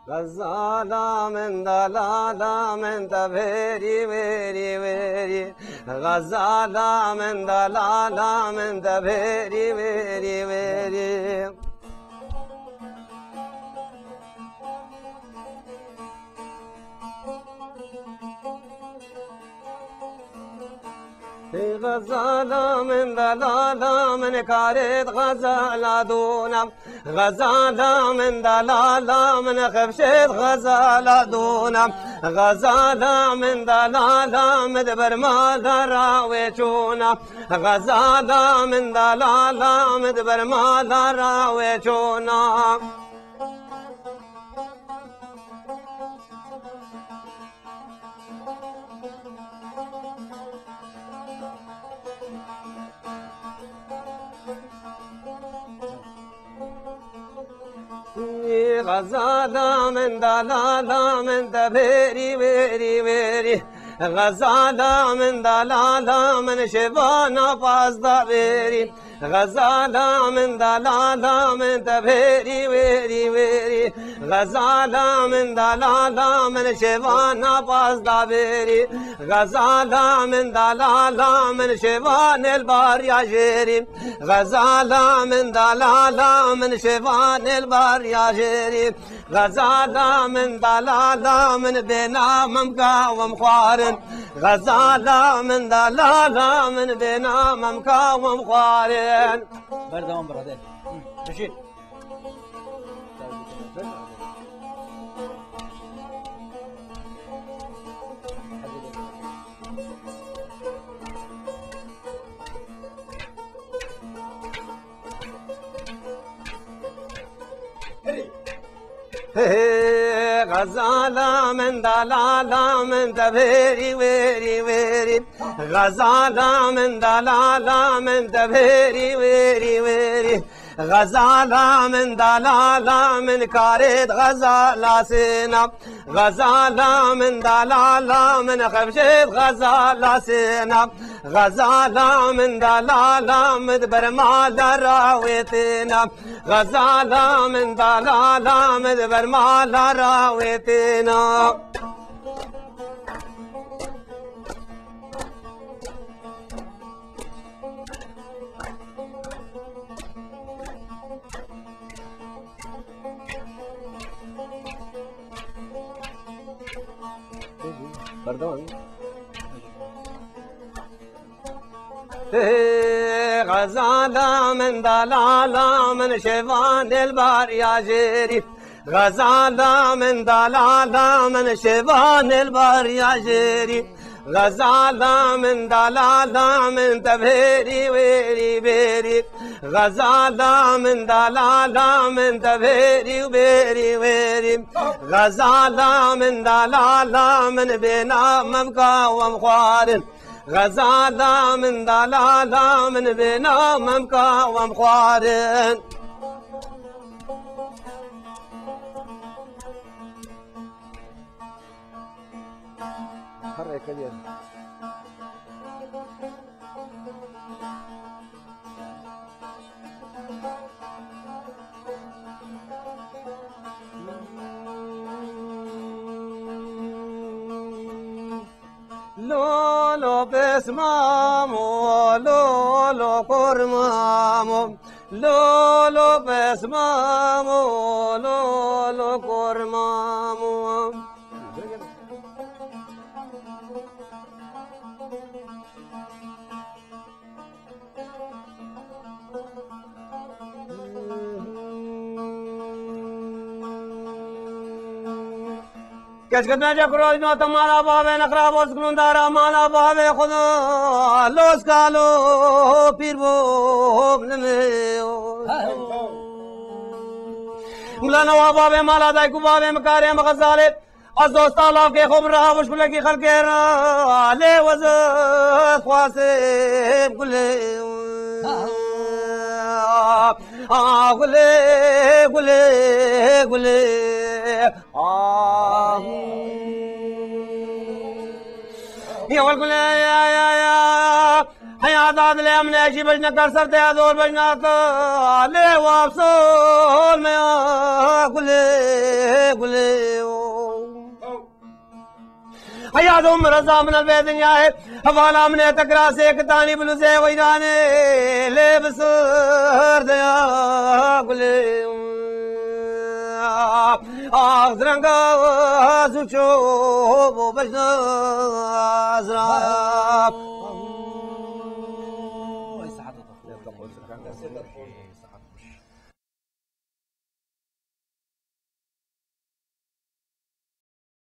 غزالة من دلالة من تبهري ويري ويري غزالة من دلالة من تبهري ويري ويري غزالة من دلالة من كارت غزالة دونم غزالة من دلالة من خفشت غزالة دونم غزالة من دلالة مدبر ما دراويتونا غزالة من دلالة مدبر ما دراويتونا غزالة من دلالة من تبهري ويري ويري غزالة من دلالة من شبانا باز دبيري غزالة من دلالة من تبهري ويري ويري غزالة من دلالة من شبانا باز دبيري غزالة من دلالة من شبان البار يا جيري غزالة من دلالة من شبان البار يا جيري غزالة من دلالة من بنا ممكا ومخارن غزالة من دلالة من بنا ممكا ومخارن بردوام برادر بشير غزالة من دلالة من تبهري ويري ويري غزالة من دلالة من تبهري ويري ويري غزالة من دلالة من كارت غزالة سينا غزالة من دلالة من خفشت غزالة سينا غزالة من دلالة مدبر ما دراويتنا غزالة من دلالة مدبر ما دراويتنا Perdón. غزالة من دلالة من شبان البار يا جيري غزالة من دلالة من شبان البار يا جيري غزالة من دلالة من تبهري ويري بيري غزالة من دلالة من تبهري وبيري ويري غزالة من دلالة من بنا مبكى ومخارن غزالة من دلالة من بنا مبكى ومخارن حرك اليد لولو بسمامو لولو كرمامو لولو بسمامو لولو كرمامو كشكتنا جكروز نوتا مالا بابي نخرا بوسكنون دارا مالا بابي خدا لوس كالو پير بوب نميو ملانا وابابي مالا دايكو بابي مكاري مغزالي از دوست آلاف کے خوب رہا مشکل کی خلق را لے وزر خواسے گلے گلے گلے گلے يا والكل يا حياة عادل أمن شي بجنا كرسر تهدور بجنا لي وابصول ما كل حياتهم رضا من البيت نياه حوالا من تكراسي كتاني بلوزي ويداني لبسر ديا قلي أخذرنغا سوچو بجنا أزراب صحة